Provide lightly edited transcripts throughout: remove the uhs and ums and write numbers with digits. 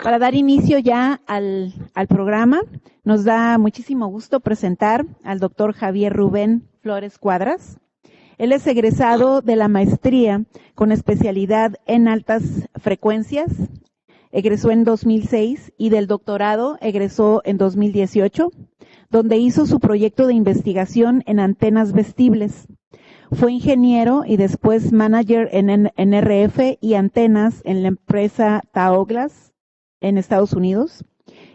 Para dar inicio ya al programa, nos da muchísimo gusto presentar al doctor Javier Rubén Flores Cuadras. Él es egresado de la maestría con especialidad en altas frecuencias, egresó en 2006, y del doctorado egresó en 2018, donde hizo su proyecto de investigación en antenas vestibles. Fue ingeniero y después manager en RF y antenas en la empresa Taoglas en Estados Unidos,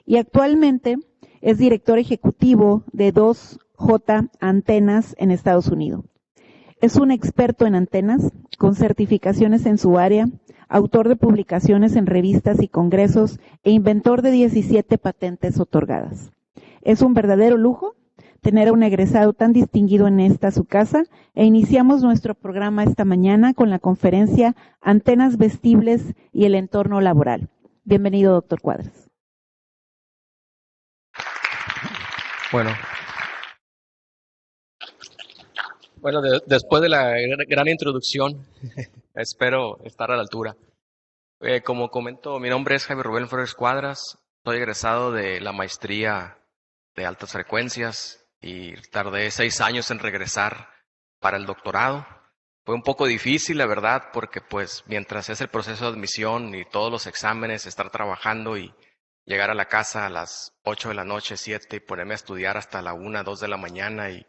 y actualmente es director ejecutivo de 2J Antenas en Estados Unidos. Es un experto en antenas, con certificaciones en su área, autor de publicaciones en revistas y congresos e inventor de 17 patentes otorgadas. Es un verdadero lujo tener a un egresado tan distinguido en esta su casa, e iniciamos nuestro programa esta mañana con la conferencia Antenas Vestibles y el entorno laboral. Bienvenido, doctor Cuadras. Bueno, después de la gran introducción, espero estar a la altura. Como comento, mi nombre es Javier Rubén Flores Cuadras, soy egresado de la maestría de altas frecuencias y tardé 6 años en regresar para el doctorado. Fue un poco difícil, la verdad, porque pues mientras es el proceso de admisión y todos los exámenes, estar trabajando y llegar a la casa a las 8 de la noche, 7, y ponerme a estudiar hasta la 1, 2 de la mañana, y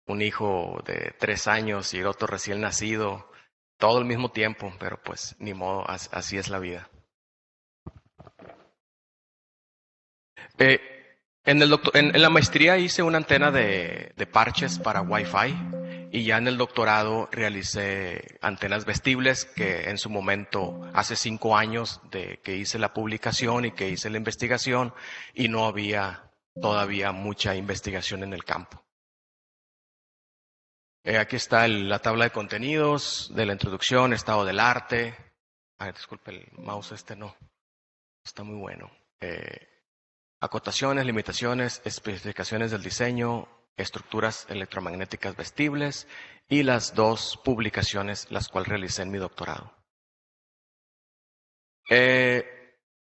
un hijo de 3 años y el otro recién nacido, todo al mismo tiempo, pero pues ni modo, así es la vida. En la maestría hice una antena de parches para Wi-Fi, y ya en el doctorado realicé antenas vestibles, que en su momento, hace 5 años de que hice la publicación y que hice la investigación, y no había todavía mucha investigación en el campo. Aquí está la tabla de contenidos, de la introducción, estado del arte. Disculpe, el mouse no está muy bueno. Acotaciones, limitaciones, especificaciones del diseño, estructuras electromagnéticas vestibles y las 2 publicaciones las cuales realicé en mi doctorado.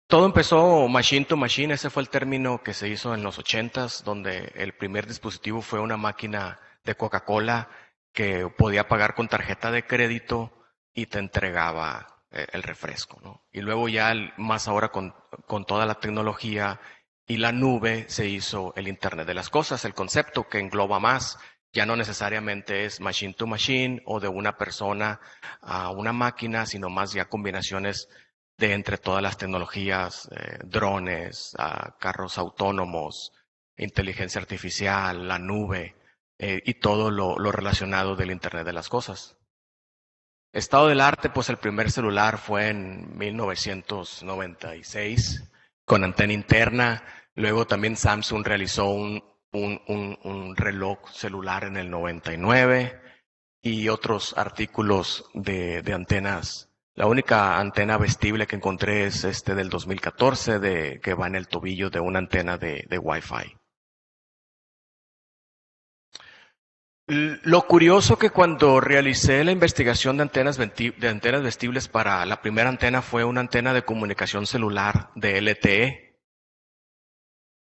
Todo empezó machine to machine, ese fue el término que se hizo en los 80s, donde el primer dispositivo fue una máquina de Coca-Cola que podía pagar con tarjeta de crédito y te entregaba el refresco, ¿no? Y luego ya más ahora con toda la tecnología y la nube se hizo el Internet de las cosas, el concepto que engloba más. Ya no necesariamente es machine to machine o de una persona a una máquina, sino más ya combinaciones de entre todas las tecnologías, drones, carros autónomos, inteligencia artificial, la nube, y todo lo relacionado del Internet de las cosas. Estado del arte, pues el primer celular fue en 1996 con antena interna. Luego también Samsung realizó un reloj celular en el 99 y otros artículos de antenas. La única antena vestible que encontré es del 2014, que va en el tobillo de una antena de Wi-Fi. Lo curioso que cuando realicé la investigación de antenas vestibles, para la primera antena fue una antena de comunicación celular de LTE.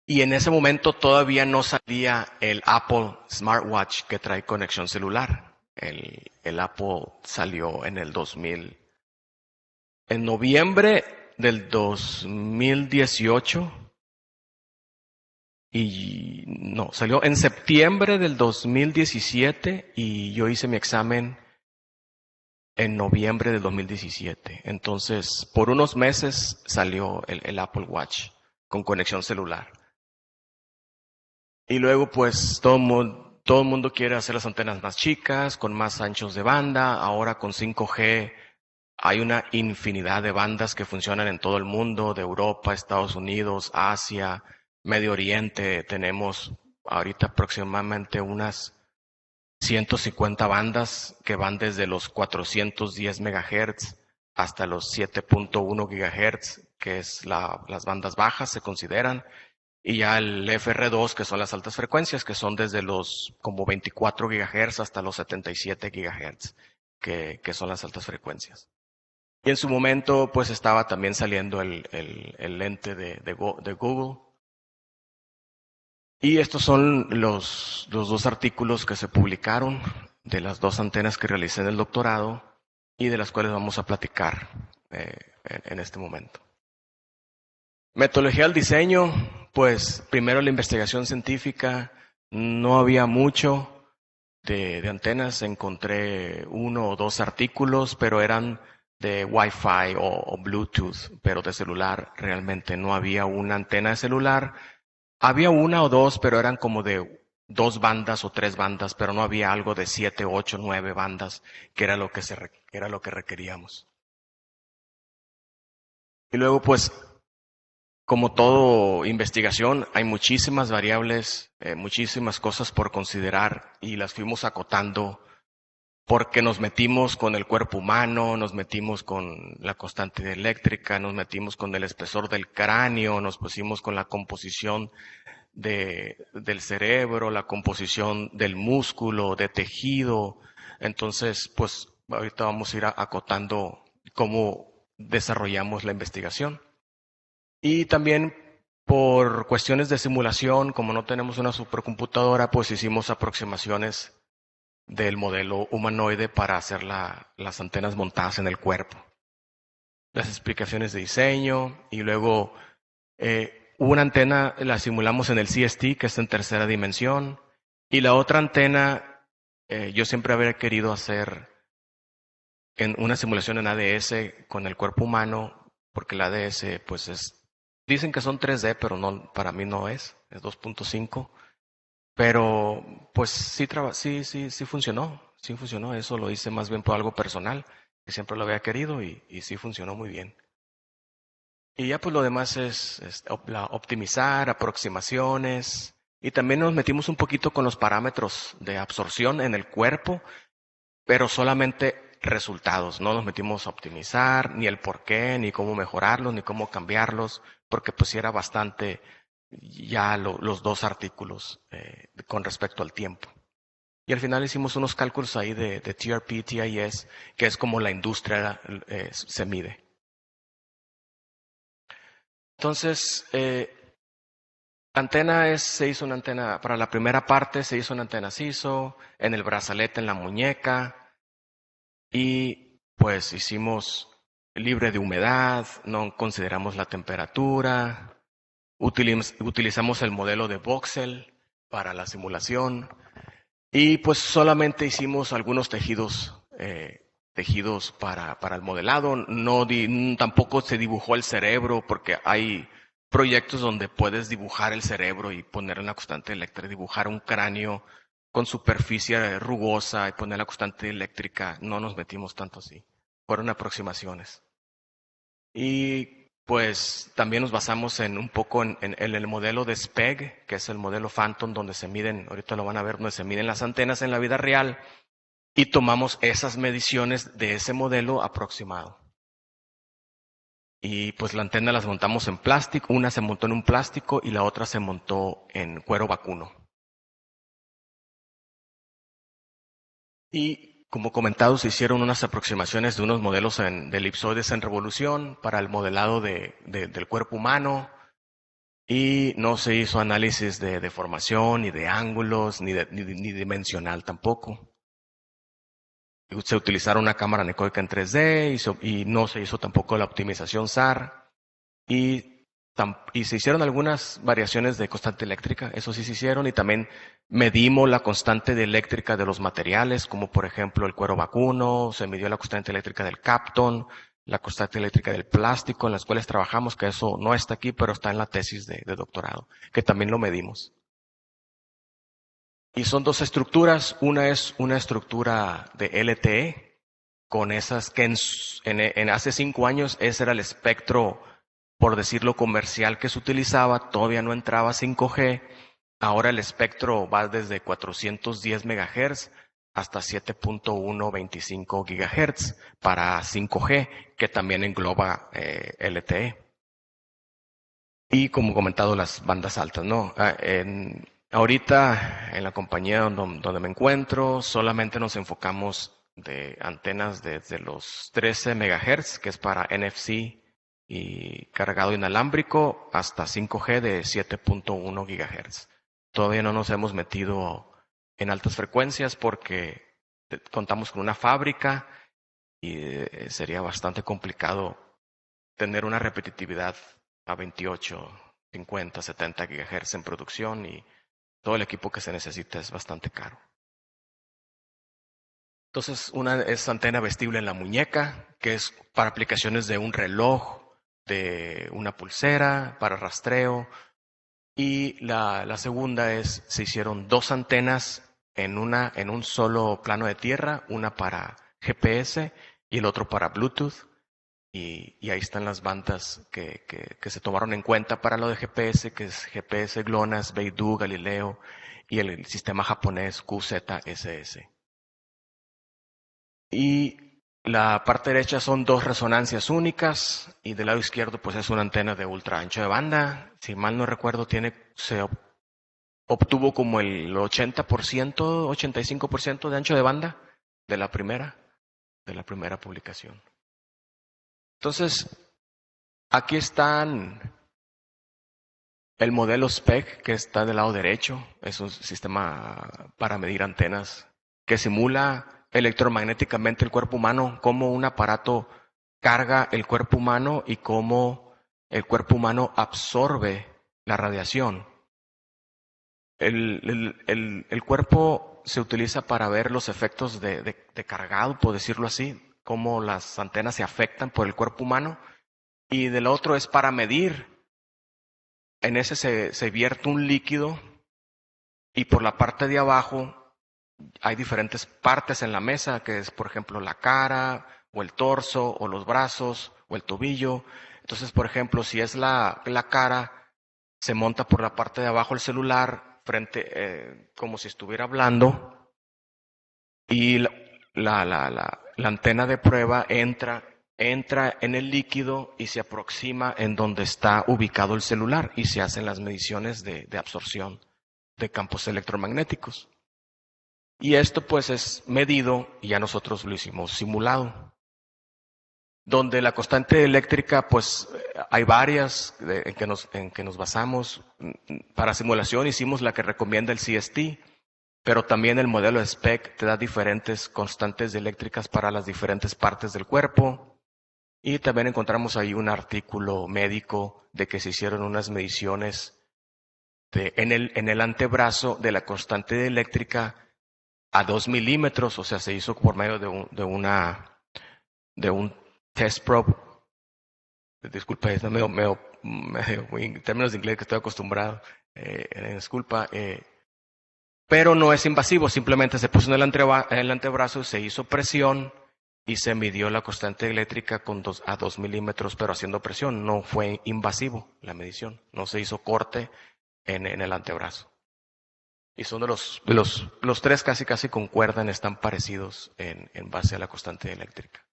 Y en ese momento todavía no salía el Apple Smartwatch que trae conexión celular. El Apple salió en el 2000. En noviembre del 2018. Y no, salió en septiembre del 2017 y yo hice mi examen en noviembre del 2017. Entonces, por unos meses salió el Apple Watch con conexión celular. Y luego, pues, todo el mundo quiere hacer las antenas más chicas, con más anchos de banda. Ahora con 5G hay una infinidad de bandas que funcionan en todo el mundo, de Europa, Estados Unidos, Asia, Medio Oriente. Tenemos ahorita aproximadamente unas 150 bandas que van desde los 410 MHz hasta los 7.1 GHz, que es las bandas bajas, se consideran, y ya el FR2, que son las altas frecuencias, que son desde los como 24 GHz hasta los 77 GHz, que son las altas frecuencias. Y en su momento, pues estaba también saliendo el lente de Google. Y estos son los dos artículos que se publicaron de las dos antenas que realicé en el doctorado y de las cuales vamos a platicar en este momento. Metodología del diseño, pues primero la investigación científica, no había mucho de antenas, encontré 1 o 2 artículos, pero eran de Wi-Fi o Bluetooth, pero de celular realmente no había una antena de celular. Había 1 o 2, pero eran como de 2 bandas o 3 bandas, pero no había algo de 7, 8, 9 bandas, que era lo que requeríamos. Y luego, pues, como todo investigación, hay muchísimas variables, muchísimas cosas por considerar y las fuimos acotando porque nos metimos con el cuerpo humano, nos metimos con la constante eléctrica, nos metimos con el espesor del cráneo, nos pusimos con la composición del cerebro, la composición del músculo, de tejido. Entonces, pues ahorita vamos a ir acotando cómo desarrollamos la investigación. Y también por cuestiones de simulación, como no tenemos una supercomputadora, pues hicimos aproximaciones del modelo humanoide para hacer las antenas montadas en el cuerpo. Las explicaciones de diseño y luego una antena la simulamos en el CST, que está en tercera dimensión, y la otra antena yo siempre habría querido hacer en una simulación en ADS con el cuerpo humano, porque el ADS pues dicen que son 3D, pero no, para mí no es 2.5. Pero pues sí funcionó, eso lo hice más bien por algo personal, que siempre lo había querido y sí funcionó muy bien. Y ya pues lo demás es optimizar, aproximaciones, y también nos metimos un poquito con los parámetros de absorción en el cuerpo, pero solamente resultados, no nos metimos a optimizar, ni el por qué, ni cómo mejorarlos, ni cómo cambiarlos, porque pues sí era bastante ya los 2 artículos con respecto al tiempo. Y al final hicimos unos cálculos ahí de TRP, TIS, que es como la industria se mide. Entonces, se hizo una antena, para la primera parte se hizo una antena CISO, en el brazalete, en la muñeca, y pues hicimos libre de humedad, no consideramos la temperatura, utilizamos el modelo de voxel para la simulación y pues solamente hicimos algunos tejidos para el modelado. Tampoco se dibujó el cerebro porque hay proyectos donde puedes dibujar el cerebro y poner en la constante eléctrica, dibujar un cráneo con superficie rugosa y poner la constante eléctrica. No nos metimos tanto así. Fueron aproximaciones. Y pues también nos basamos un poco en el modelo de SPEG, que es el modelo Phantom, donde se miden, ahorita lo van a ver, donde se miden las antenas en la vida real, y tomamos esas mediciones de ese modelo aproximado. Y pues la antena las montamos en plástico, una se montó en un plástico y la otra se montó en cuero vacuno. Y como comentado, se hicieron unas aproximaciones de unos modelos de elipsoides en revolución para el modelado del cuerpo humano y no se hizo análisis de deformación, ni de ángulos, ni dimensional tampoco. Se utilizaron una cámara anecoica en 3D y no se hizo tampoco la optimización SAR y se hicieron algunas variaciones de constante eléctrica, eso sí se hicieron, y también medimos la constante eléctrica de los materiales, como por ejemplo el cuero vacuno, se midió la constante eléctrica del Kapton, la constante eléctrica del plástico en las cuales trabajamos, que eso no está aquí, pero está en la tesis de doctorado, que también lo medimos. Y son 2 estructuras, una es una estructura de LTE, con esas que en hace 5 años ese era el espectro, por decirlo comercial, que se utilizaba, todavía no entraba 5G, ahora el espectro va desde 410 MHz hasta 7.125 GHz para 5G, que también engloba LTE. Y como comentado, las bandas altas, ¿no? Ahorita en la compañía donde me encuentro solamente nos enfocamos de antenas desde los 13 MHz, que es para NFC y cargado inalámbrico, hasta 5G de 7.1 GHz. Todavía no nos hemos metido en altas frecuencias porque contamos con una fábrica y sería bastante complicado tener una repetitividad a 28, 50, 70 GHz en producción, y todo el equipo que se necesita es bastante caro. Entonces, una es antena vestible en la muñeca, que es para aplicaciones de un reloj, de una pulsera, para rastreo. Y la segunda es, se hicieron dos antenas en un solo plano de tierra, una para GPS y el otro para Bluetooth. Y ahí están las bandas que se tomaron en cuenta para lo de GPS, que es GPS GLONASS, Beidou, Galileo y el sistema japonés QZSS. Y la parte derecha son dos resonancias únicas y del lado izquierdo pues es una antena de ultra ancho de banda. Si mal no recuerdo, se obtuvo como el 80%, 85% de ancho de banda de la primera publicación. Entonces, aquí están el modelo SPEC, que está del lado derecho. Es un sistema para medir antenas que simula electromagnéticamente el cuerpo humano, cómo un aparato carga el cuerpo humano y cómo el cuerpo humano absorbe la radiación. El cuerpo se utiliza para ver los efectos de cargado, por decirlo así, cómo las antenas se afectan por el cuerpo humano, y del otro es para medir. En ese se vierte un líquido y por la parte de abajo hay diferentes partes en la mesa, que es, por ejemplo, la cara, o el torso, o los brazos, o el tobillo. Entonces, por ejemplo, si es la cara, se monta por la parte de abajo el celular, como si estuviera hablando, y la antena de prueba entra en el líquido y se aproxima en donde está ubicado el celular y se hacen las mediciones de absorción de campos electromagnéticos. Y esto pues es medido, y ya nosotros lo hicimos simulado. Donde la constante eléctrica, pues hay varias en que nos basamos. Para simulación hicimos la que recomienda el CST, pero también el modelo SPEC te da diferentes constantes eléctricas para las diferentes partes del cuerpo. Y también encontramos ahí un artículo médico de que se hicieron unas mediciones en el antebrazo de la constante eléctrica a 2 milímetros, o sea, se hizo por medio de un test probe. Disculpa, es medio en términos de inglés que estoy acostumbrado. Disculpa. Pero no es invasivo, simplemente se puso en el antebrazo, se hizo presión y se midió la constante eléctrica a 2 milímetros, pero haciendo presión. No fue invasivo la medición, no se hizo corte en el antebrazo. Y son los tres casi concuerdan, están parecidos en base a la constante eléctrica.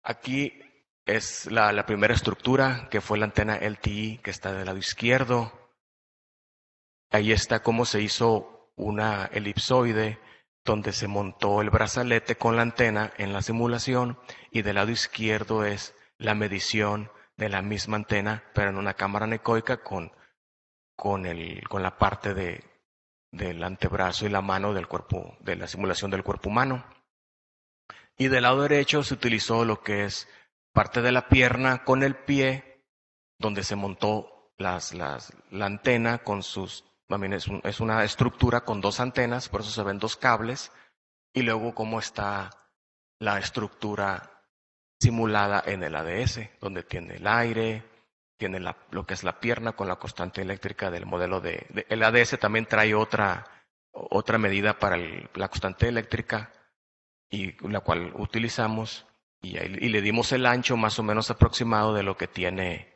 Aquí es la primera estructura, que fue la antena LTE, que está del lado izquierdo. Ahí está cómo se hizo una elipsoide, donde se montó el brazalete con la antena en la simulación, y del lado izquierdo es la medición de la misma antena, pero en una cámara anecoica con la parte del antebrazo y la mano del cuerpo, de la simulación del cuerpo humano. Y del lado derecho se utilizó lo que es parte de la pierna con el pie, donde se montó la antena con sus, también es una estructura con dos antenas, por eso se ven dos cables, y luego cómo está la estructura simulada en el ADS, donde tiene el aire, tiene lo que es la pierna con la constante eléctrica del modelo el ADS también trae otra medida para la constante eléctrica, y la cual utilizamos, y le dimos el ancho más o menos aproximado de lo que tiene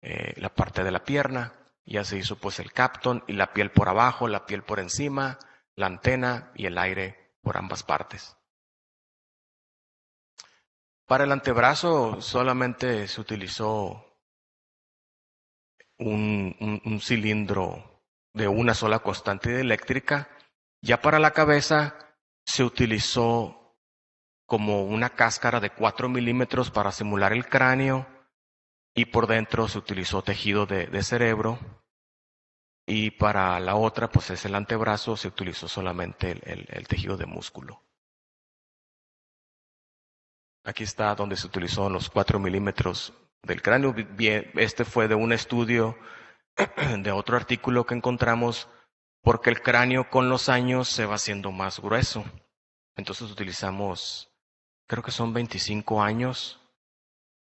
la parte de la pierna. Ya se hizo pues el capton y la piel por abajo, la piel por encima, la antena y el aire por ambas partes. Para el antebrazo solamente se utilizó un cilindro de una sola constante eléctrica. Ya para la cabeza se utilizó como una cáscara de 4 milímetros para simular el cráneo y por dentro se utilizó tejido de cerebro. Y para la otra, pues es el antebrazo, se utilizó solamente el tejido de músculo. Aquí está donde se utilizó los 4 milímetros del cráneo. Este fue de un estudio de otro artículo que encontramos, porque el cráneo con los años se va haciendo más grueso. Entonces utilizamos, creo que son 25 años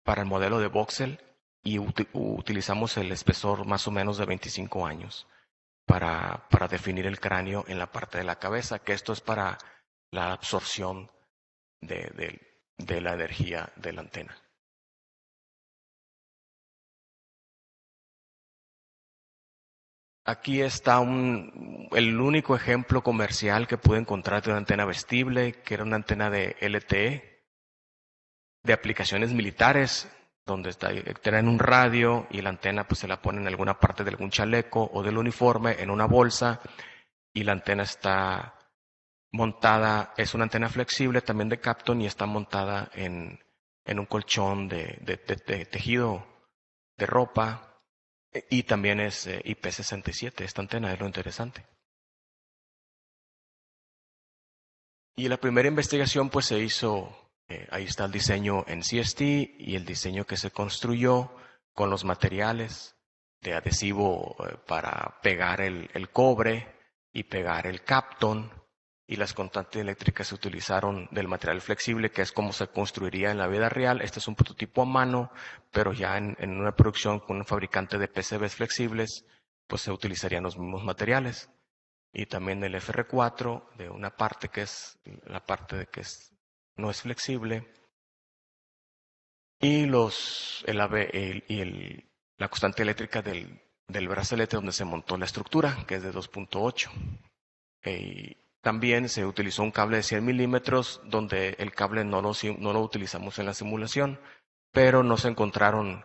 para el modelo de voxel y utilizamos el espesor más o menos de 25 años para definir el cráneo en la parte de la cabeza, que esto es para la absorción de la energía de la antena. Aquí está el único ejemplo comercial que pude encontrar de una antena vestible, que era una antena de LTE, de aplicaciones militares, donde tienen un radio y la antena pues se la ponen en alguna parte de algún chaleco o del uniforme, en una bolsa, y la antena está montada, es una antena flexible también de Kapton y está montada en un colchón de tejido de ropa. Y también es IP67, esta antena es lo interesante. Y la primera investigación pues se hizo, ahí está el diseño en CST y el diseño que se construyó con los materiales de adhesivo para pegar el cobre y pegar el Kapton, y las constantes eléctricas se utilizaron del material flexible, que es como se construiría en la vida real. Este es un prototipo a mano, pero ya en una producción con un fabricante de PCBs flexibles, pues se utilizarían los mismos materiales. Y también el FR4 de una parte que es la parte de que no es flexible. Y la constante eléctrica del brazalete donde se montó la estructura, que es de 2.8. También se utilizó un cable de 100 milímetros, donde el cable no lo utilizamos en la simulación, pero no se encontraron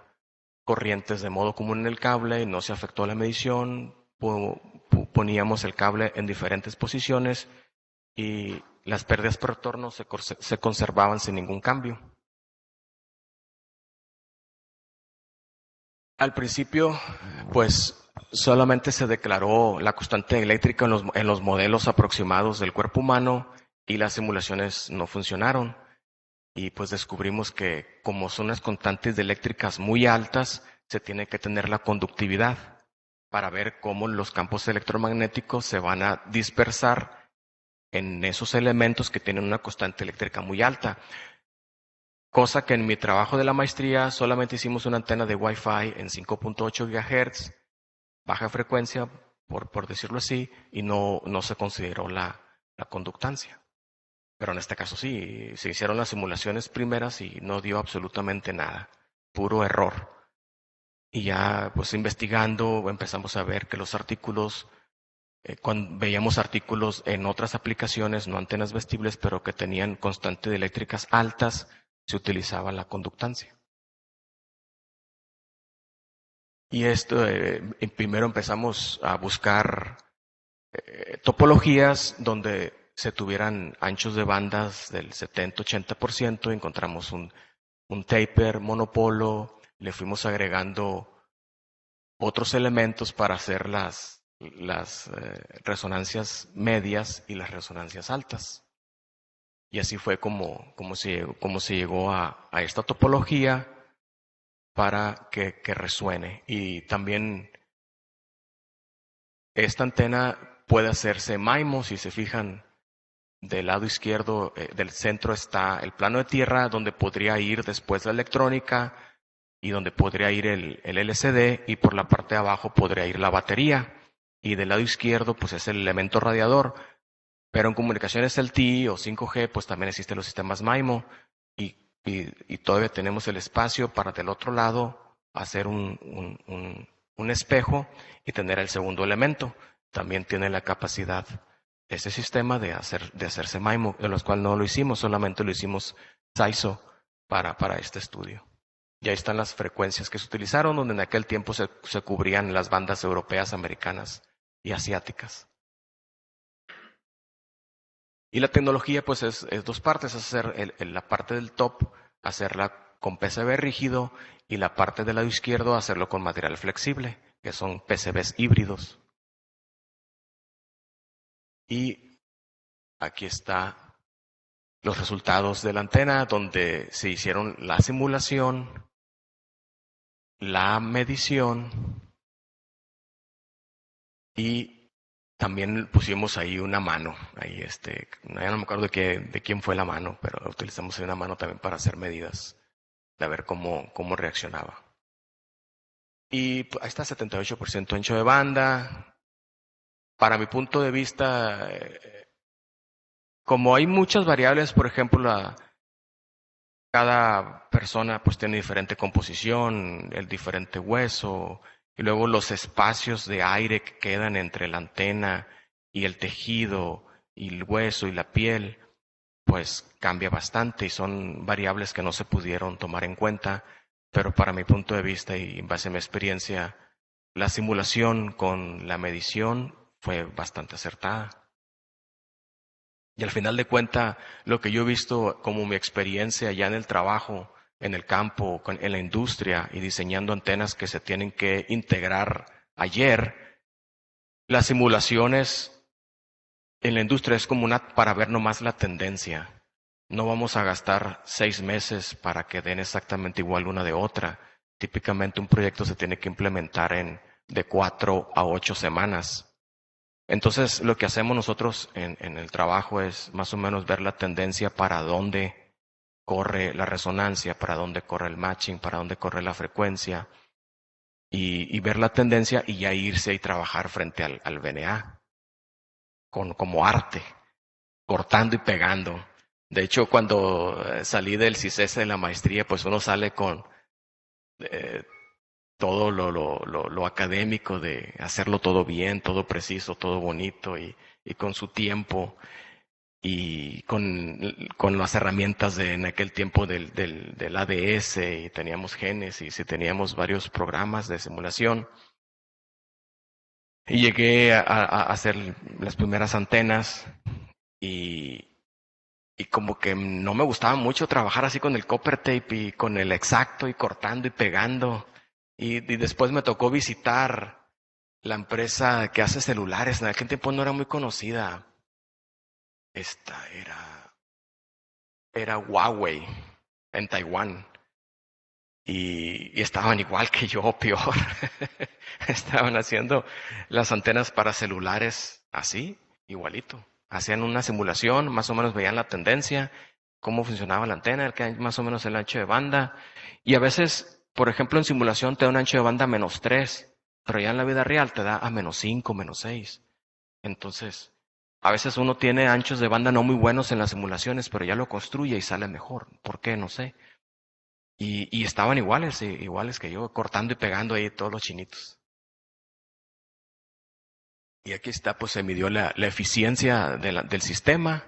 corrientes de modo común en el cable y no se afectó la medición. Poníamos el cable en diferentes posiciones y las pérdidas por retorno se conservaban sin ningún cambio. Al principio, pues solamente se declaró la constante eléctrica en los modelos aproximados del cuerpo humano y las simulaciones no funcionaron. Y pues descubrimos que como son las constantes eléctricas muy altas, se tiene que tener la conductividad para ver cómo los campos electromagnéticos se van a dispersar en esos elementos que tienen una constante eléctrica muy alta. Cosa que en mi trabajo de la maestría solamente hicimos una antena de Wi-Fi en 5.8 GHz, baja frecuencia, por decirlo así, y no se consideró la conductancia. Pero en este caso sí, se hicieron las simulaciones primeras y no dio absolutamente nada, puro error. Y ya pues investigando empezamos a ver que los artículos, cuando veíamos artículos en otras aplicaciones, no antenas vestibles, pero que tenían constantes eléctricas altas, se utilizaba la conductancia. Y esto, primero empezamos a buscar topologías donde se tuvieran anchos de bandas del 70-80%, encontramos un taper monopolo, le fuimos agregando otros elementos para hacer las resonancias medias y las resonancias altas. Y así fue como se llegó a esta topología para que resuene. Y también esta antena puede hacerse MIMO. Si se fijan, del lado izquierdo del centro está el plano de tierra, donde podría ir después la electrónica y donde podría ir el LCD, y por la parte de abajo podría ir la batería. Y del lado izquierdo pues es el elemento radiador. Pero en comunicaciones LTE o 5G, pues también existen los sistemas MIMO y todavía tenemos el espacio para del otro lado hacer un espejo y tener el segundo elemento. También tiene la capacidad ese sistema de hacerse MIMO, de los cuales no lo hicimos, solamente lo hicimos SISO para este estudio. Y ahí están las frecuencias que se utilizaron, donde en aquel tiempo se cubrían las bandas europeas, americanas y asiáticas. Y la tecnología pues es dos partes, hacer la parte del top, hacerla con PCB rígido y la parte del lado izquierdo hacerlo con material flexible, que son PCBs híbridos. Y aquí está los resultados de la antena donde se hicieron la simulación, la medición y también pusimos ahí una mano. Ahí ya no me acuerdo de quién fue la mano, pero utilizamos una mano también para hacer medidas, de ver cómo reaccionaba. Y ahí está 78% ancho de banda. Para mi punto de vista, como hay muchas variables, por ejemplo, cada persona pues tiene diferente composición, el diferente hueso, y luego los espacios de aire que quedan entre la antena y el tejido, y el hueso y la piel, pues cambia bastante y son variables que no se pudieron tomar en cuenta, pero para mi punto de vista y en base a mi experiencia, la simulación con la medición fue bastante acertada. Y al final de cuentas, lo que yo he visto como mi experiencia ya en el trabajo, en el campo, en la industria y diseñando antenas que se tienen que integrar ayer, las simulaciones en la industria es como para ver nomás la tendencia. No vamos a gastar 6 meses para que den exactamente igual una de otra. Típicamente un proyecto se tiene que implementar de 4 a 8 semanas. Entonces, lo que hacemos nosotros en el trabajo es más o menos ver la tendencia para dónde corre la resonancia, para dónde corre el matching, para dónde corre la frecuencia, y ver la tendencia y ya irse y trabajar frente al VNA, como arte, cortando y pegando. De hecho, cuando salí del CISES de la maestría, pues uno sale con todo lo académico de hacerlo todo bien, todo preciso, todo bonito y con su tiempo y con las herramientas en aquel tiempo del ADS y teníamos Genesis y teníamos varios programas de simulación. Y llegué a hacer las primeras antenas y como que no me gustaba mucho trabajar así con el copper tape y con el exacto y cortando y pegando. Y después me tocó visitar la empresa que hace celulares. En aquel tiempo no era muy conocida. Esta era Huawei en Taiwán. Y estaban igual que yo, peor. Estaban haciendo las antenas para celulares así, igualito. Hacían una simulación, más o menos veían la tendencia, cómo funcionaba la antena, más o menos el ancho de banda. Y a veces, por ejemplo, en simulación te da un ancho de banda -3, pero ya en la vida real te da a -5, -6. Entonces, a veces uno tiene anchos de banda no muy buenos en las simulaciones, pero ya lo construye y sale mejor. ¿Por qué? No sé. Y estaban iguales que yo, cortando y pegando ahí todos los chinitos. Y aquí está, pues se midió la eficiencia del sistema,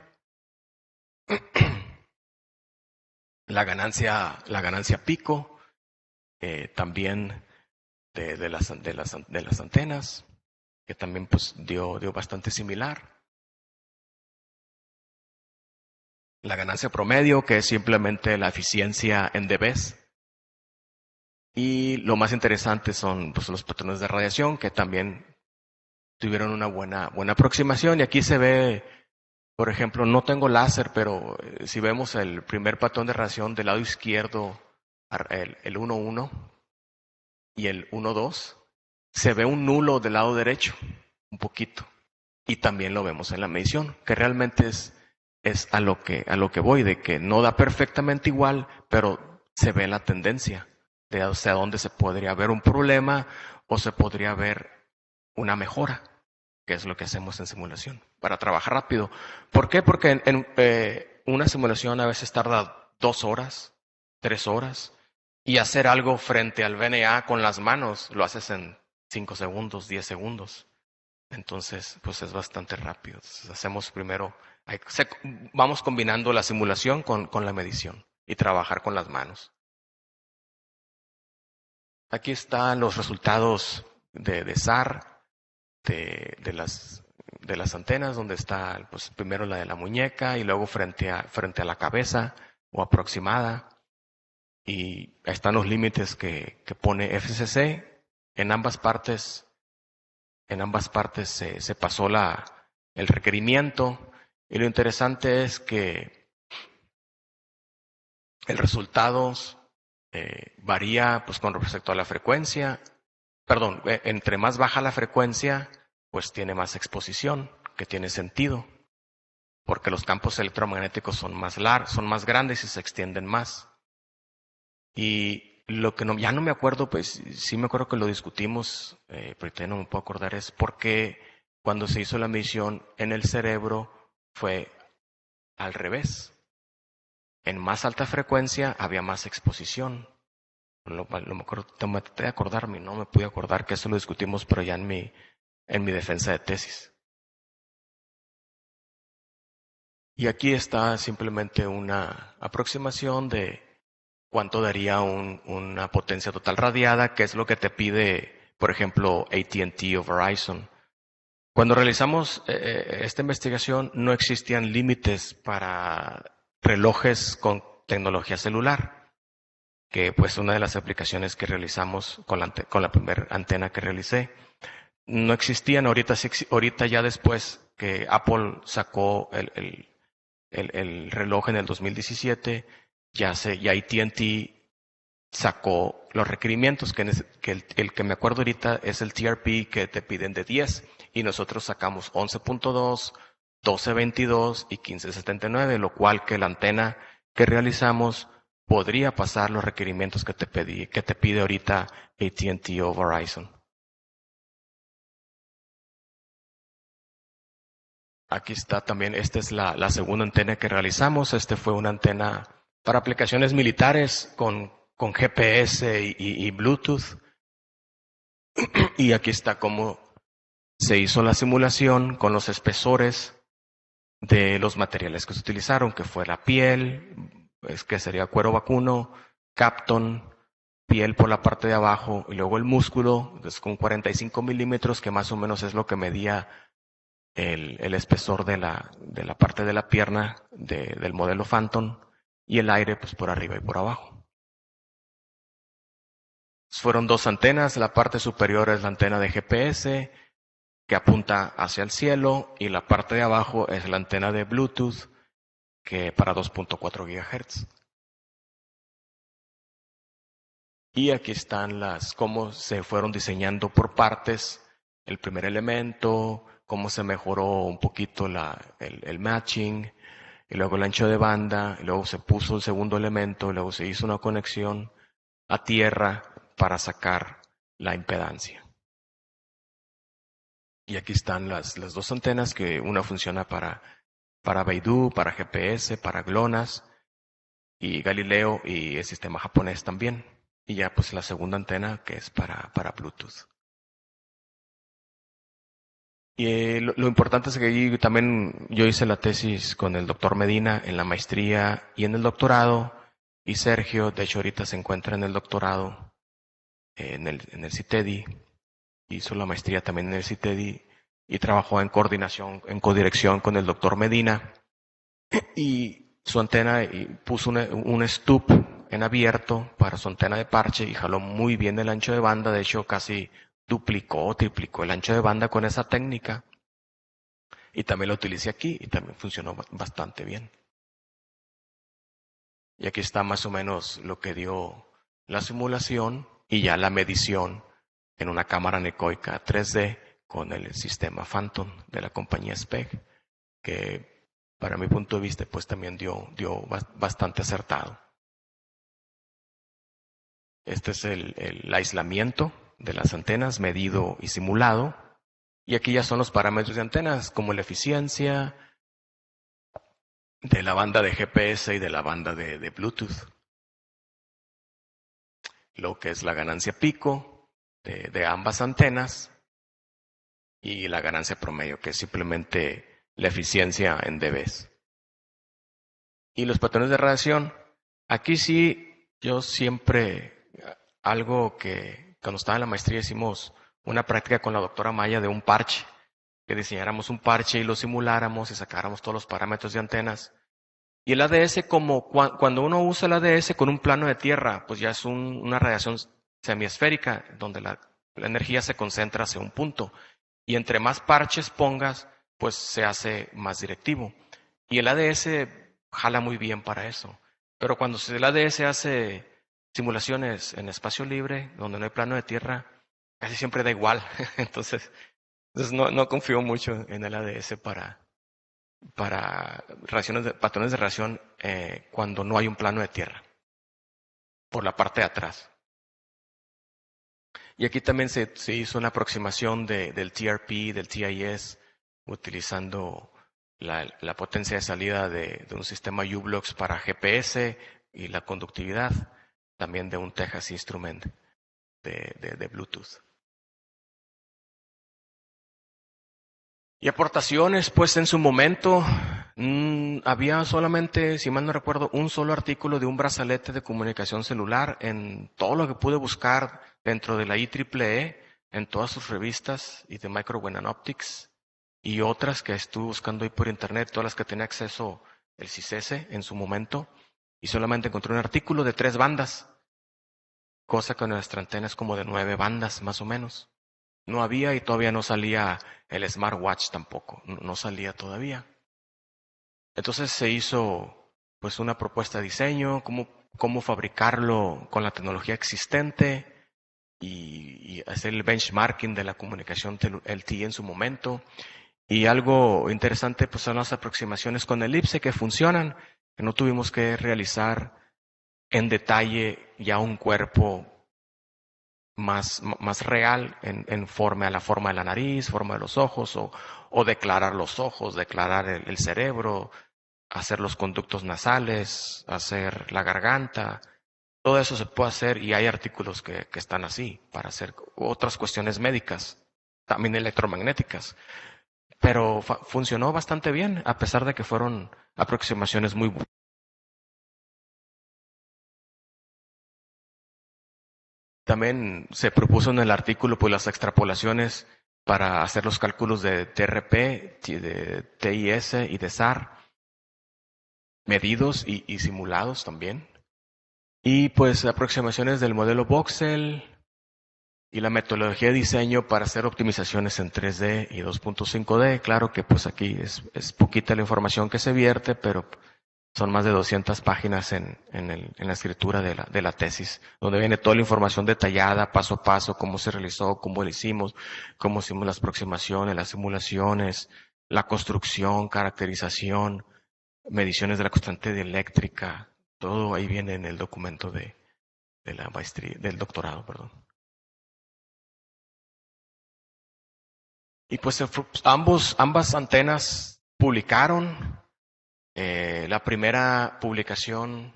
la ganancia pico, también de las antenas, que también pues dio bastante similar. La ganancia promedio, que es simplemente la eficiencia en dBs. Y lo más interesante son pues, los patrones de radiación, que también tuvieron una buena aproximación. Y aquí se ve, por ejemplo, no tengo láser, pero si vemos el primer patrón de radiación del lado izquierdo, el 1,1 y el 1,2, se ve un nulo del lado derecho, un poquito. Y también lo vemos en la medición, que realmente es a lo que voy, de que no da perfectamente igual, pero se ve la tendencia de hacia dónde se podría ver un problema o se podría ver una mejora, que es lo que hacemos en simulación, para trabajar rápido. ¿Por qué? Porque en una simulación a veces tarda 2 horas, 3 horas, y hacer algo frente al VNA con las manos lo haces en 5 segundos, 10 segundos. Entonces, pues es bastante rápido. Entonces, hacemos primero, vamos combinando la simulación con la medición y trabajar con las manos. Aquí están los resultados de SAR, de las de las antenas, donde está pues primero la de la muñeca y luego frente a la cabeza o aproximada. Y están los límites que pone FCC. En ambas partes se pasó el requerimiento. Y lo interesante es que el resultado varía pues con respecto a la frecuencia. Perdón, entre más baja la frecuencia, pues tiene más exposición, que tiene sentido, porque los campos electromagnéticos son son más grandes y se extienden más. Y lo que ya no me acuerdo, pues sí me acuerdo que lo discutimos, pero ya no me puedo acordar, es por qué cuando se hizo la medición en el cerebro fue al revés. En más alta frecuencia había más exposición. Me acuerdo, traté de acordarme, no me pude acordar que eso lo discutimos, pero ya en mi defensa de tesis. Y aquí está simplemente una aproximación de cuánto daría una potencia total radiada, que es lo que te pide, por ejemplo, AT&T o Verizon. Cuando realizamos esta investigación, no existían límites para relojes con tecnología celular, que pues una de las aplicaciones que realizamos con la primera antena que realicé. No existían, ahorita ya después que Apple sacó el reloj en el 2017, ya AT&T sacó los requerimientos, que el que me acuerdo ahorita es el TRP que te piden de 10, y nosotros sacamos 11.2, 12.22 y 15.79, lo cual que la antena que realizamos podría pasar los requerimientos que te pide ahorita AT&T o Verizon. Aquí está también, esta es la segunda antena que realizamos. Fue una antena para aplicaciones militares con GPS y Bluetooth. Y aquí está cómo se hizo la simulación con los espesores de los materiales que se utilizaron, que fue la piel, que sería cuero vacuno, Kapton, piel por la parte de abajo, y luego el músculo, con 45 milímetros, que más o menos es lo que medía el espesor de la parte de la pierna del modelo Phantom, y el aire pues por arriba y por abajo. Fueron dos antenas, la parte superior es la antena de GPS que apunta hacia el cielo, y la parte de abajo es la antena de Bluetooth que para 2.4 GHz. Y aquí están cómo se fueron diseñando por partes el primer elemento, cómo se mejoró un poquito el matching, y luego el ancho de banda, y luego se puso el segundo elemento, y luego se hizo una conexión a tierra para sacar la impedancia. Y aquí están las dos antenas, que una funciona para Beidou, para GPS, para GLONASS y Galileo, y el sistema japonés también. Y ya pues la segunda antena, que es para Bluetooth. Y lo importante es que allí también yo hice la tesis con el doctor Medina en la maestría y en el doctorado, y Sergio, de hecho ahorita se encuentra en el doctorado en el CITEDI, hizo la maestría también en el CITEDI y trabajó en codirección con el doctor Medina, y su antena, y puso un STUP en abierto para su antena de parche y jaló muy bien el ancho de banda. De hecho casi duplicó o triplicó el ancho de banda con esa técnica, y también lo utilicé aquí y también funcionó bastante bien. Y aquí está más o menos lo que dio la simulación y ya la medición en una cámara anecoica 3D con el sistema Phantom de la compañía SPEG, que para mi punto de vista pues también dio bastante acertado. Este es el aislamiento de las antenas medido y simulado. Y aquí ya son los parámetros de antenas, como la eficiencia de la banda de GPS y de la banda de Bluetooth. Lo que es la ganancia pico de ambas antenas, y la ganancia promedio, que es simplemente la eficiencia en dBs. Y los patrones de radiación. Aquí sí, yo siempre, algo que cuando estaba en la maestría hicimos una práctica con la doctora Maya de un parche que diseñáramos un parche y lo simuláramos y sacáramos todos los parámetros de antenas. Y el ADS, como cuando uno usa el ADS con un plano de tierra, pues ya es una radiación semiesférica, donde la energía se concentra hacia un punto. Y entre más parches pongas, pues se hace más directivo. Y el ADS jala muy bien para eso. Pero cuando el ADS hace simulaciones en espacio libre, donde no hay plano de tierra, casi siempre da igual. Entonces no confío mucho en el ADS para patrones de radiación cuando no hay un plano de tierra, por la parte de atrás. Y aquí también se hizo una aproximación del TRP, del TIS, utilizando la potencia de salida de un sistema U-Blocks para GPS y la conductividad, también de un Texas Instrument de Bluetooth. Y aportaciones, pues en su momento había solamente, si mal no recuerdo, un solo artículo de un brazalete de comunicación celular en todo lo que pude buscar dentro de la IEEE, en todas sus revistas y de Microwave and Optics y otras que estuve buscando ahí por internet, todas las que tenía acceso el CISESE en su momento, y solamente encontré un artículo de 3 bandas, cosa que nuestra antena es como de 9 bandas más o menos. No había y todavía no salía el smartwatch tampoco, no salía todavía. Entonces se hizo pues una propuesta de diseño, cómo fabricarlo con la tecnología existente y hacer el benchmarking de la comunicación LTE en su momento. Y algo interesante pues son las aproximaciones con Ellipse que funcionan, que no tuvimos que realizar en detalle ya un cuerpo más real en forma a la forma de la nariz, forma de los ojos, o declarar los ojos, declarar el cerebro, hacer los conductos nasales, hacer la garganta. Todo eso se puede hacer y hay artículos que están así para hacer otras cuestiones médicas, también electromagnéticas. Pero funcionó bastante bien, a pesar de que fueron aproximaciones muy buenas. También se propuso en el artículo pues las extrapolaciones para hacer los cálculos de TRP, de TIS y de SAR, medidos y simulados también. Y pues aproximaciones del modelo Voxel y la metodología de diseño para hacer optimizaciones en 3D y 2.5D. Claro que pues aquí es poquita la información que se vierte, pero son más de 200 páginas en la escritura de la tesis, donde viene toda la información detallada, paso a paso, cómo se realizó, cómo lo hicimos, cómo hicimos las aproximaciones, las simulaciones, la construcción, caracterización, mediciones de la constante dieléctrica, todo ahí viene en el documento de la maestría, del doctorado, perdón. Y pues ambas antenas publicaron. La primera publicación,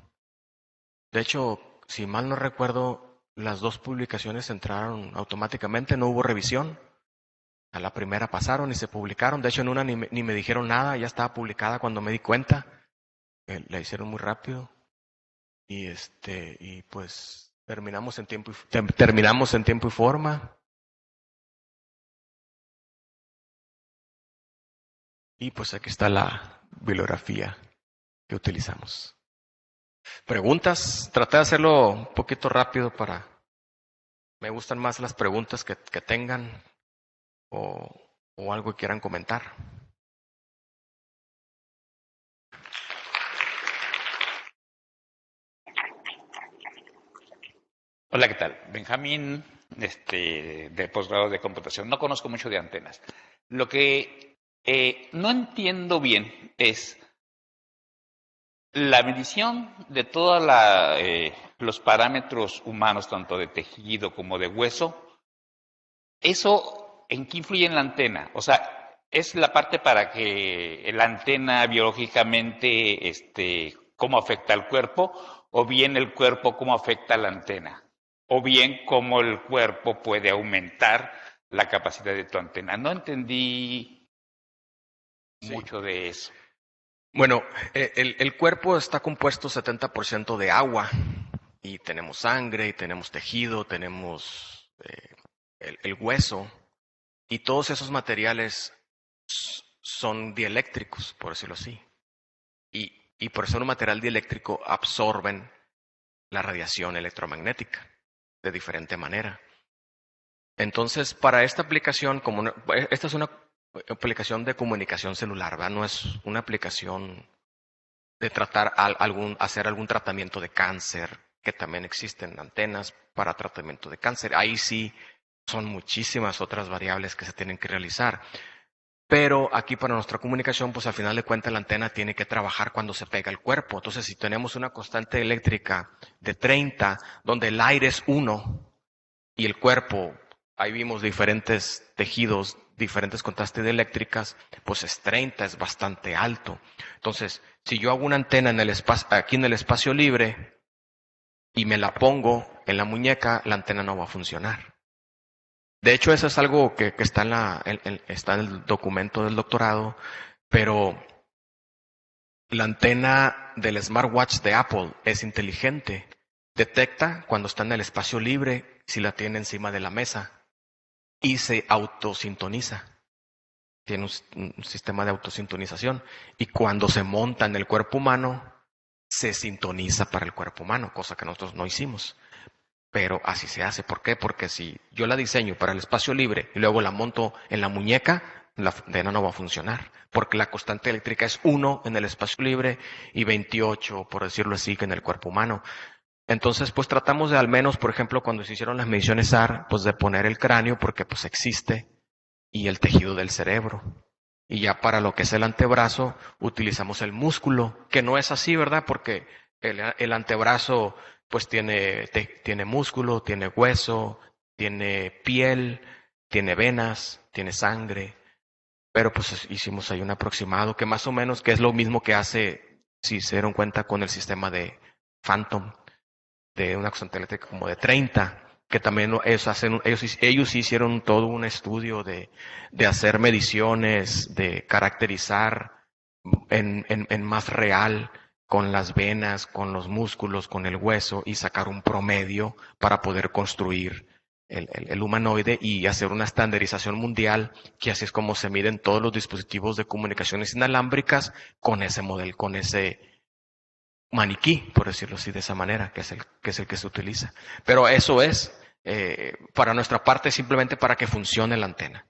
de hecho, si mal no recuerdo, las 2 publicaciones entraron automáticamente, no hubo revisión. A la primera pasaron y se publicaron. De hecho, en una ni me dijeron nada, ya estaba publicada cuando me di cuenta. La hicieron muy rápido. Y pues terminamos en tiempo y forma. Y pues aquí está la bibliografía que utilizamos. Preguntas, traté de hacerlo un poquito rápido me gustan más las preguntas que tengan o algo que quieran comentar. Hola, ¿qué tal? Benjamín, de posgrado de computación. No conozco mucho de antenas. Lo que no entiendo bien es la medición de todos los parámetros humanos, tanto de tejido como de hueso. ¿Eso en qué influye en la antena? O sea, ¿es la parte para que la antena biológicamente, cómo afecta al cuerpo? ¿O bien el cuerpo cómo afecta a la antena? ¿O bien cómo el cuerpo puede aumentar la capacidad de tu antena? No entendí mucho de eso. Bueno, el cuerpo está compuesto 70% de agua y tenemos sangre y tenemos tejido, tenemos el hueso y todos esos materiales son dieléctricos, por decirlo así. Y por ser un material dieléctrico absorben la radiación electromagnética de diferente manera. Entonces, para esta aplicación, esta es una aplicación de comunicación celular, ¿verdad? No es una aplicación de hacer algún tratamiento de cáncer, que también existen antenas para tratamiento de cáncer. Ahí sí son muchísimas otras variables que se tienen que realizar. Pero aquí para nuestra comunicación, pues al final de cuentas la antena tiene que trabajar cuando se pega el cuerpo. Entonces, si tenemos una constante eléctrica de 30, donde el aire es 1 y el cuerpo, ahí vimos diferentes tejidos, diferentes constantes eléctricas, pues es 30, es bastante alto. Entonces, si yo hago una antena aquí en el espacio libre y me la pongo en la muñeca, la antena no va a funcionar. De hecho, eso es algo que está está en el documento del doctorado, pero la antena del smartwatch de Apple es inteligente. Detecta cuando está en el espacio libre si la tiene encima de la mesa y se autosintoniza. Tiene un sistema de autosintonización. Y cuando se monta en el cuerpo humano, se sintoniza para el cuerpo humano, cosa que nosotros no hicimos. Pero así se hace. ¿Por qué? Porque si yo la diseño para el espacio libre y luego la monto en la muñeca, la antena no va a funcionar. Porque la constante eléctrica es 1 en el espacio libre y 28, por decirlo así, que en el cuerpo humano. Entonces, pues tratamos de al menos, por ejemplo, cuando se hicieron las mediciones SAR, pues de poner el cráneo porque pues existe y el tejido del cerebro. Y ya para lo que es el antebrazo, utilizamos el músculo, que no es así, ¿verdad? Porque el antebrazo pues tiene músculo, tiene hueso, tiene piel, tiene venas, tiene sangre. Pero pues hicimos ahí un aproximado que más o menos, que es lo mismo que hace, si se dieron cuenta, con el sistema de Phantom, de una constante eléctrica como de 30, que también ellos hicieron todo un estudio de hacer mediciones, de caracterizar en más real con las venas, con los músculos, con el hueso y sacar un promedio para poder construir el humanoide y hacer una estandarización mundial, que así es como se miden todos los dispositivos de comunicaciones inalámbricas con ese modelo, con ese maniquí, por decirlo así de esa manera, que es el que se utiliza. Pero eso es, para nuestra parte, simplemente para que funcione la antena.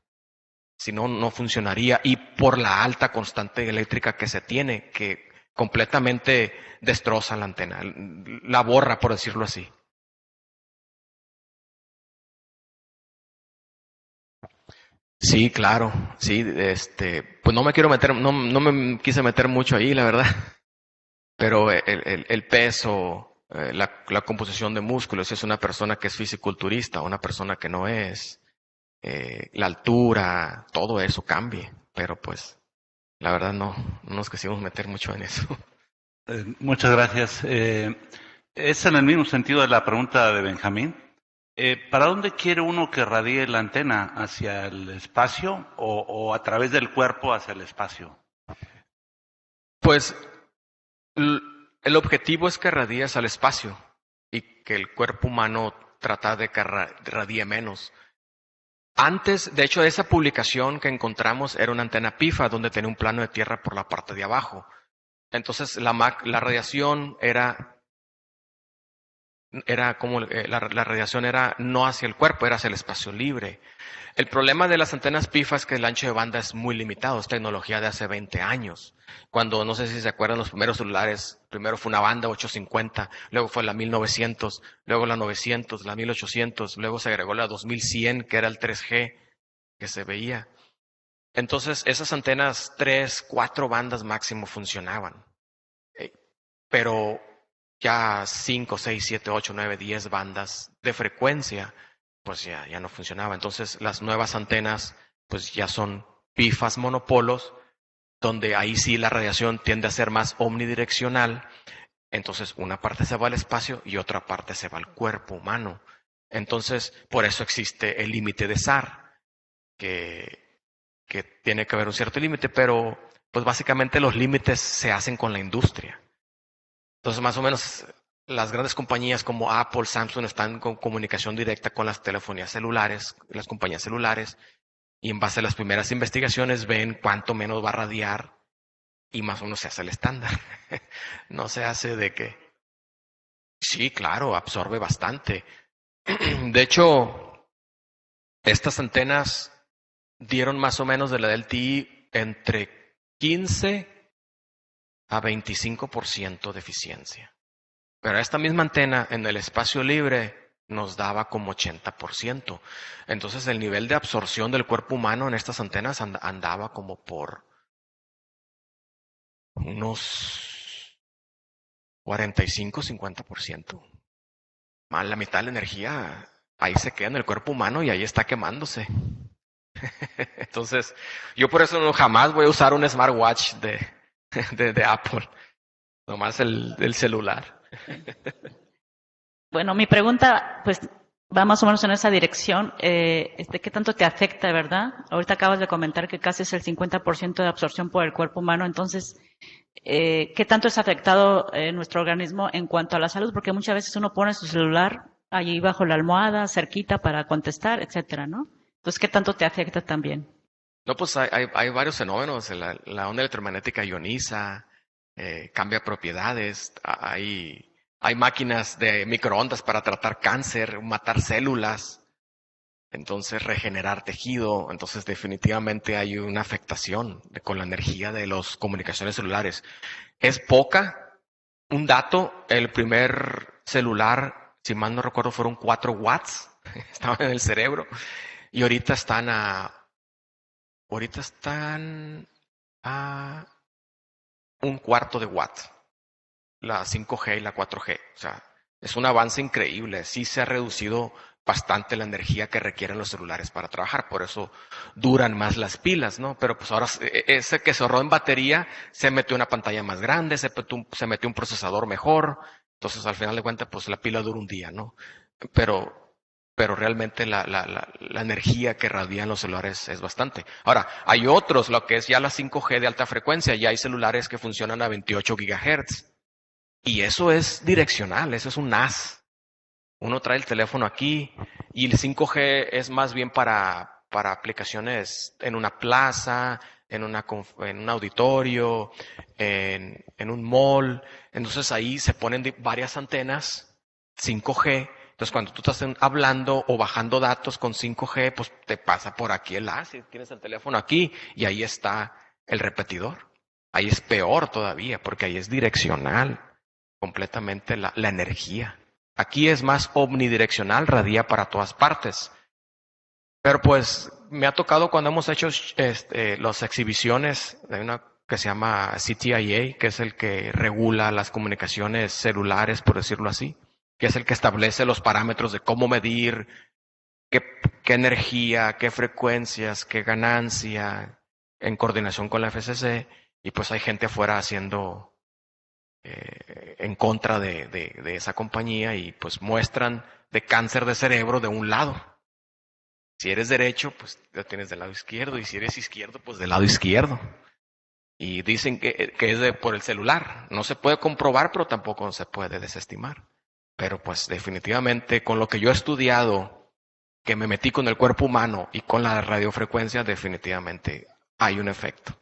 Si no, no funcionaría. Y por la alta constante eléctrica que se tiene, que completamente destroza la antena, la borra, por decirlo así. Sí, claro, sí, pues no me quiero meter, no me quise meter mucho ahí, la verdad. Pero el peso, la composición de músculos, si es una persona que es fisiculturista, una persona que no es, la altura, todo eso cambie. Pero pues, la verdad no nos quisimos meter mucho en eso. Muchas gracias. Es en el mismo sentido de la pregunta de Benjamín. ¿Para dónde quiere uno que radie la antena? ¿Hacia el espacio o a través del cuerpo hacia el espacio? Pues el objetivo es que radíes al espacio y que el cuerpo humano trata de que radie menos. Antes, de hecho, esa publicación que encontramos era una antena PIFA donde tenía un plano de tierra por la parte de abajo. Entonces la radiación era como la radiación era no hacia el cuerpo, era hacia el espacio libre. El problema de las antenas PIFA es que el ancho de banda es muy limitado, es tecnología de hace 20 años. Cuando, no sé si se acuerdan, los primeros celulares, primero fue una banda 850, luego fue la 1900, luego la 900, la 1800, luego se agregó la 2100, que era el 3G que se veía. Entonces, esas antenas 3, 4 bandas máximo funcionaban. Pero ya 5, 6, 7, 8, 9, 10 bandas de frecuencia, pues ya no funcionaba. Entonces las nuevas antenas pues ya son PIFAs monopolos, donde ahí sí la radiación tiende a ser más omnidireccional. Entonces una parte se va al espacio y otra parte se va al cuerpo humano. Entonces por eso existe el límite de SAR, que tiene que haber un cierto límite, pero pues básicamente los límites se hacen con la industria. Entonces, más o menos, las grandes compañías como Apple, Samsung están con comunicación directa con las telefonías celulares, las compañías celulares, Y en base a las primeras investigaciones ven cuánto menos va a radiar y más o menos se hace el estándar. No se hace de que... Sí, claro, absorbe bastante. De hecho, estas antenas dieron más o menos de la del TI entre 15 a 25% de eficiencia. Pero esta misma antena en el espacio libre nos daba como 80%. Entonces el nivel de absorción del cuerpo humano en estas antenas andaba como por unos 45-50%. Más la mitad de la energía ahí se queda en el cuerpo humano y ahí está quemándose. Entonces, yo por eso no jamás voy a usar un smartwatch de Apple. Nomás el celular. Bueno, mi pregunta, pues, va más o menos en esa dirección. ¿Qué tanto te afecta, verdad? Ahorita acabas de comentar que casi es el 50% de absorción por el cuerpo humano. Entonces, ¿qué tanto es afectado nuestro organismo en cuanto a la salud? Porque muchas veces uno pone su celular allí bajo la almohada, cerquita para contestar, etcétera, ¿no? Entonces, ¿qué tanto te afecta también? No, pues hay varios fenómenos. La onda electromagnética ioniza, cambia propiedades. Hay máquinas de microondas para tratar cáncer, matar células, entonces regenerar tejido. Entonces definitivamente hay una afectación con la energía de las comunicaciones celulares. Es poca. Un dato, el primer celular, si mal no recuerdo, fueron 4 watts. Estaban en el cerebro. Y ahorita están a un cuarto de watt. La 5G y la 4G. O sea, es un avance increíble. Sí se ha reducido bastante la energía que requieren los celulares para trabajar. Por eso duran más las pilas, ¿no? Pero pues ahora ese que se ahorró en batería se metió una pantalla más grande, se metió un procesador mejor. Entonces, al final de cuentas, pues la pila dura un día, ¿no? Pero realmente la energía que radian los celulares es bastante. Ahora, hay otros, lo que es ya la 5G de alta frecuencia, ya hay celulares que funcionan a 28 gigahertz. Y eso es direccional, eso es un NAS. Uno trae el teléfono aquí y el 5G es más bien para aplicaciones en una plaza, en un auditorio, en un mall. Entonces ahí se ponen varias antenas 5G. Entonces cuando tú estás hablando o bajando datos con 5G, pues te pasa por aquí el NAS y tienes el teléfono aquí y ahí está el repetidor. Ahí es peor todavía porque ahí es direccional completamente la energía. Aquí es más omnidireccional, radia para todas partes. Pero pues me ha tocado cuando hemos hecho las exhibiciones de una que se llama CTIA, que es el que regula las comunicaciones celulares, por decirlo así, que es el que establece los parámetros de cómo medir qué energía, qué frecuencias, qué ganancia, en coordinación con la FCC, y pues hay gente afuera haciendo en contra de esa compañía y pues muestran de cáncer de cerebro de un lado. Si eres derecho, pues lo tienes del lado izquierdo, y si eres izquierdo, pues del lado izquierdo. Y dicen que es por el celular. No se puede comprobar, pero tampoco se puede desestimar. Pero pues definitivamente con lo que yo he estudiado, que me metí con el cuerpo humano y con la radiofrecuencia, definitivamente hay un efecto.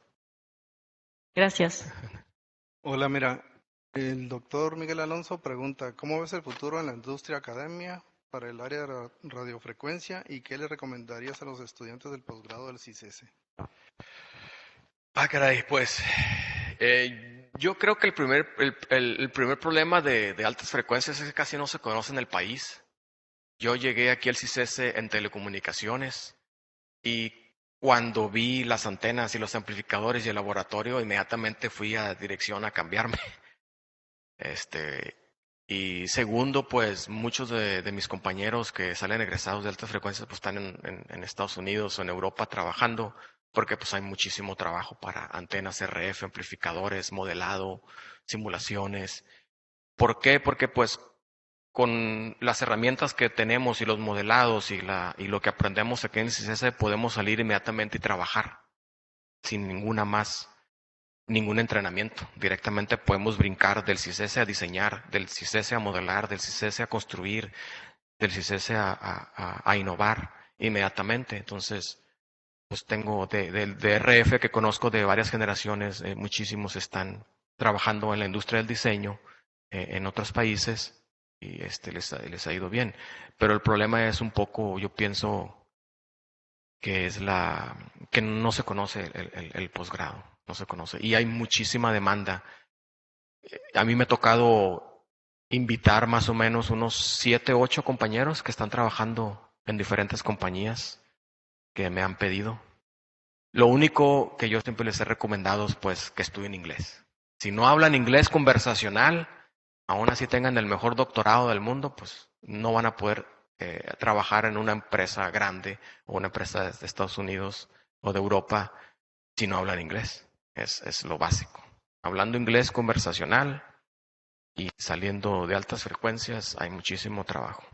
Gracias. Hola, mira, el doctor Miguel Alonso pregunta, ¿cómo ves el futuro en la industria academia para el área de radiofrecuencia y qué le recomendarías a los estudiantes del posgrado del CICESE? Caray, pues yo creo que el primer problema de altas frecuencias es que casi no se conoce en el país. Yo llegué aquí al CICESE en telecomunicaciones y cuando vi las antenas y los amplificadores y el laboratorio, inmediatamente fui a dirección a cambiarme. Y segundo, pues muchos de mis compañeros que salen egresados de altas frecuencias pues están en Estados Unidos o en Europa trabajando, porque pues hay muchísimo trabajo para antenas RF, amplificadores, modelado, simulaciones. ¿Por qué? Porque pues con las herramientas que tenemos y los modelados y lo que aprendemos aquí en el CICESE podemos salir inmediatamente y trabajar sin ningún entrenamiento. Directamente podemos brincar del CICESE a diseñar, del CICESE a modelar, del CICESE a construir, del CICESE a innovar inmediatamente. Entonces, pues tengo de RF que conozco de varias generaciones, muchísimos están trabajando en la industria del diseño en otros países y les ha ido bien. Pero el problema es un poco, yo pienso, que es que no se conoce el posgrado, no se conoce. Y hay muchísima demanda. A mí me ha tocado invitar más o menos unos 7, 8 compañeros que están trabajando en diferentes compañías que me han pedido. Lo único que yo siempre les he recomendado es pues que estudien inglés. Si no hablan inglés conversacional, aún así tengan el mejor doctorado del mundo, pues no van a poder trabajar en una empresa grande o una empresa de Estados Unidos o de Europa si no hablan inglés. Es lo básico. Hablando inglés conversacional y saliendo de altas frecuencias hay muchísimo trabajo.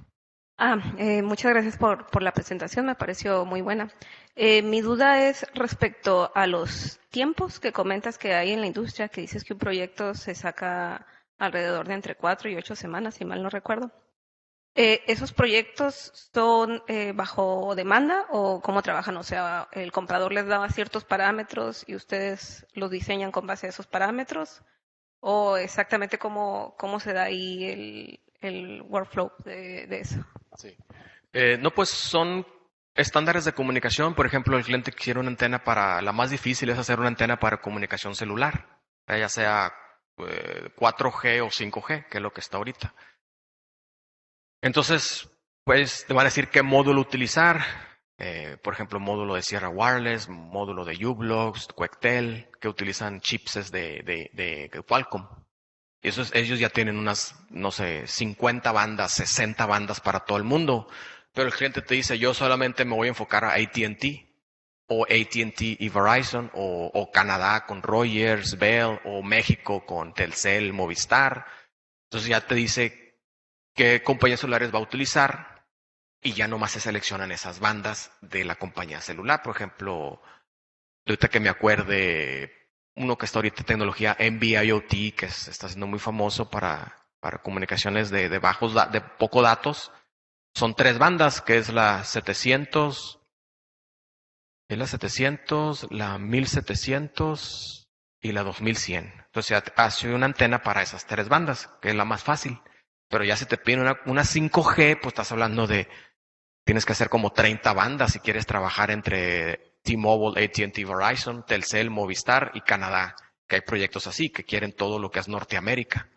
Muchas gracias por la presentación, me pareció muy buena. Mi duda es respecto a los tiempos que comentas que hay en la industria, que dices que un proyecto se saca alrededor de entre 4 y 8 semanas, si mal no recuerdo. ¿Esos proyectos son bajo demanda o cómo trabajan? O sea, ¿el comprador les daba ciertos parámetros y ustedes los diseñan con base a esos parámetros? ¿O exactamente cómo se da ahí el workflow de eso? Sí. No, pues son estándares de comunicación. Por ejemplo, el cliente quiere una antena la más difícil es hacer una antena para comunicación celular, ya sea 4G o 5G, que es lo que está ahorita. Entonces, pues te van a decir qué módulo utilizar. Por ejemplo, módulo de Sierra Wireless, módulo de u-blox, Quectel, que utilizan chips de Qualcomm. Ellos ya tienen unas, no sé, 50 bandas, 60 bandas para todo el mundo. Pero el cliente te dice, yo solamente me voy a enfocar a AT&T, o AT&T y Verizon, o Canadá con Rogers, Bell, o México con Telcel, Movistar. Entonces ya te dice qué compañías celulares va a utilizar y ya nomás se seleccionan esas bandas de la compañía celular. Por ejemplo, ahorita que me acuerde, uno que está ahorita en tecnología NB-IoT, que está siendo muy famoso para comunicaciones de poco datos, son 3 bandas, que es la 700, la 1700 y la 2100. Entonces hace una antena para esas 3 bandas, que es la más fácil. Pero ya si te piden una 5G, pues estás hablando tienes que hacer como 30 bandas si quieres trabajar entre T-Mobile, AT&T, Verizon, Telcel, Movistar y Canadá, que hay proyectos así, que quieren todo lo que es Norteamérica.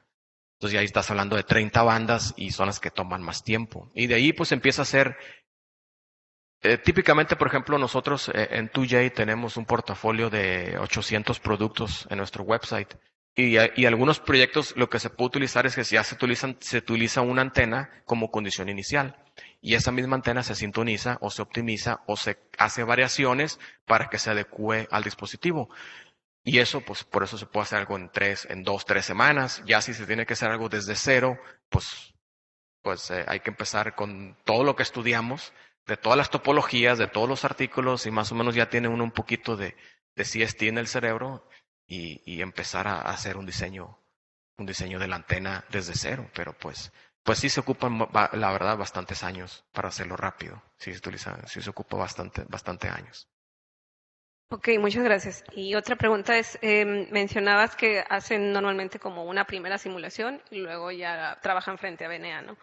Entonces ya ahí estás hablando de 30 bandas y son las que toman más tiempo. Y de ahí pues empieza a ser, típicamente, por ejemplo, nosotros en 2J tenemos un portafolio de 800 productos en nuestro website. Y algunos proyectos lo que se puede utilizar es que ya se utiliza una antena como condición inicial. Y esa misma antena se sintoniza o se optimiza o se hace variaciones para que se adecue al dispositivo. Y eso, pues por eso se puede hacer algo en 2, 3 semanas. Ya si se tiene que hacer algo desde cero, pues hay que empezar con todo lo que estudiamos, de todas las topologías, de todos los artículos, y más o menos ya tiene uno un poquito de CST en el cerebro y empezar a hacer un diseño de la antena desde cero. Pero pues sí se ocupan, la verdad, bastantes años para hacerlo rápido. Sí se ocupa bastante años. Ok, muchas gracias. Y otra pregunta es, mencionabas que hacen normalmente como una primera simulación y luego ya trabajan frente a VNA, ¿no?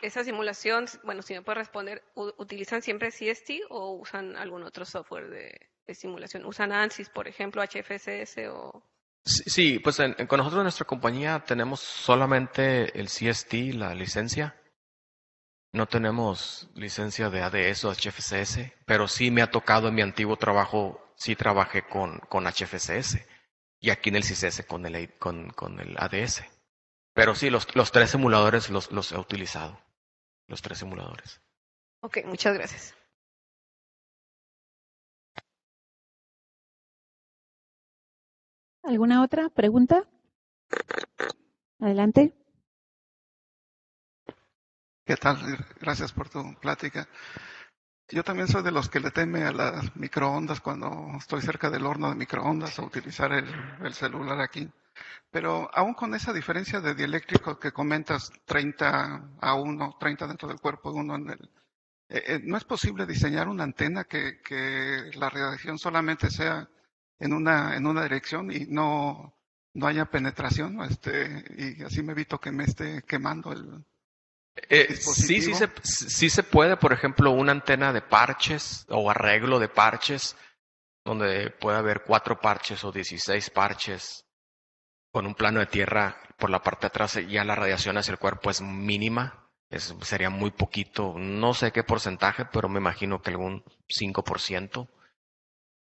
Esa simulación, bueno, si me puedes responder, ¿utilizan siempre CST o usan algún otro software de simulación? ¿Usan ANSYS, por ejemplo, HFSS o...? Sí, pues con nosotros en nuestra compañía tenemos solamente el CST, la licencia. No tenemos licencia de ADS o HFCS, pero sí me ha tocado en mi antiguo trabajo, sí trabajé con HFCS y aquí en el CISS con el ADS. Pero sí, los 3 simuladores los he utilizado, los 3 simuladores. Ok, muchas gracias. ¿Alguna otra pregunta? Adelante. ¿Qué tal? Gracias por tu plática. Yo también soy de los que le teme a las microondas cuando estoy cerca del horno de microondas o utilizar el celular aquí. Pero aún con esa diferencia de dieléctrico que comentas, 30 a 1, 30 dentro del cuerpo, 1 ¿No es posible diseñar una antena que la radiación solamente sea en una dirección y no haya penetración? Y así me evito que me esté quemando el dispositivo. Sí se puede, por ejemplo, una antena de parches o arreglo de parches, donde puede haber 4 parches o 16 parches con un plano de tierra por la parte de atrás, ya la radiación hacia el cuerpo es mínima, sería muy poquito, no sé qué porcentaje, pero me imagino que algún 5%.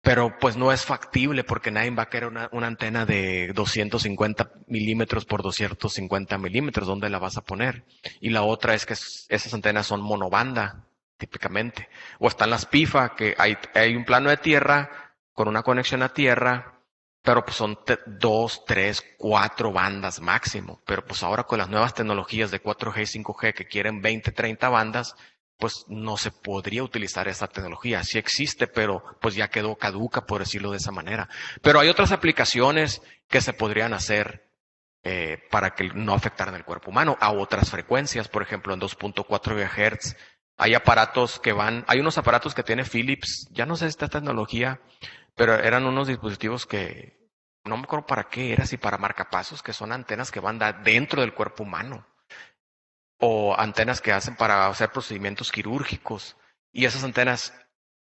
Pero pues no es factible porque nadie va a querer una antena de 250 milímetros por 250 milímetros. ¿Dónde la vas a poner? Y la otra es que esas antenas son monobanda, típicamente. O están las PIFA, que hay un plano de tierra con una conexión a tierra, pero pues son 2, 3, 4 bandas máximo. Pero pues ahora con las nuevas tecnologías de 4G y 5G que quieren 20, 30 bandas, pues no se podría utilizar esa tecnología. Sí existe, pero pues ya quedó caduca, por decirlo de esa manera. Pero hay otras aplicaciones que se podrían hacer para que no afectaran el cuerpo humano a otras frecuencias. Por ejemplo, en 2.4 GHz hay aparatos hay unos aparatos que tiene Philips, ya no sé esta tecnología, pero eran unos dispositivos que no me acuerdo para qué era, si para marcapasos, que son antenas que van dentro del cuerpo humano. O antenas que hacen para hacer procedimientos quirúrgicos. Y esas antenas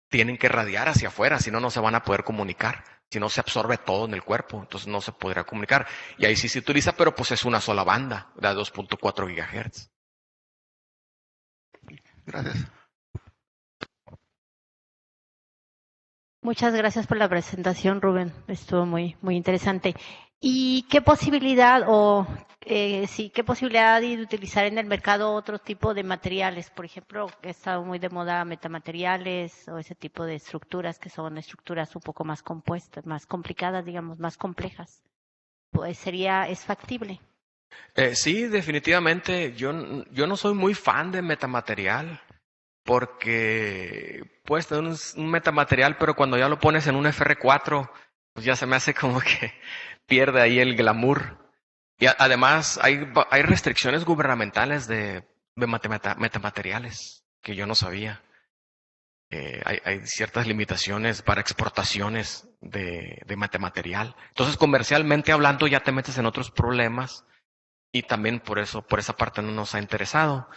tienen que radiar hacia afuera, si no, no se van a poder comunicar. Si no, se absorbe todo en el cuerpo, entonces no se podrá comunicar. Y ahí sí se utiliza, pero pues es una sola banda, de 2.4 GHz. Gracias. Muchas gracias por la presentación, Rubén. Estuvo muy, muy interesante. ¿Y qué posibilidad qué posibilidad hay de utilizar en el mercado otro tipo de materiales? Por ejemplo, ha estado muy de moda metamateriales o ese tipo de estructuras que son estructuras un poco más compuestas, más complicadas, digamos, más complejas. Pues es factible. Sí, definitivamente. Yo no soy muy fan de metamaterial. Porque puedes tener un metamaterial, pero cuando ya lo pones en un FR4, pues ya se me hace como que pierde ahí el glamour. Y además hay restricciones gubernamentales de metamateriales que yo no sabía. Hay ciertas limitaciones para exportaciones de metamaterial. Entonces, comercialmente hablando, ya te metes en otros problemas y también por esa parte no nos ha interesado.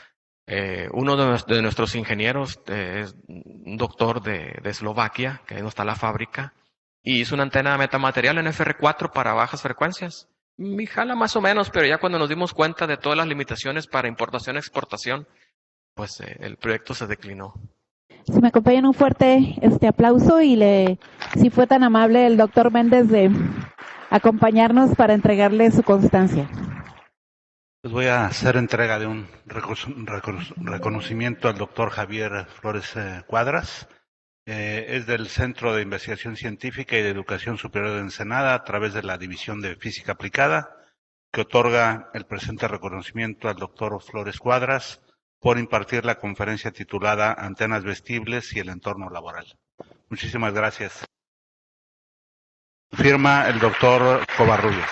Uno de nuestros ingenieros es un doctor de Eslovaquia, que ahí no está la fábrica, y hizo una antena de metamaterial en FR4 para bajas frecuencias. Y jala más o menos, pero ya cuando nos dimos cuenta de todas las limitaciones para importación y exportación, pues el proyecto se declinó. Si me acompañan un fuerte aplauso y si fue tan amable el doctor Méndez de acompañarnos para entregarle su constancia. Les voy a hacer entrega de un reconocimiento al doctor Javier Flores Cuadras. Es del Centro de Investigación Científica y de Educación Superior de Ensenada a través de la División de Física Aplicada, que otorga el presente reconocimiento al doctor Flores Cuadras por impartir la conferencia titulada Antenas Vestibles y el entorno laboral. Muchísimas gracias. Firma el doctor Covarrubias.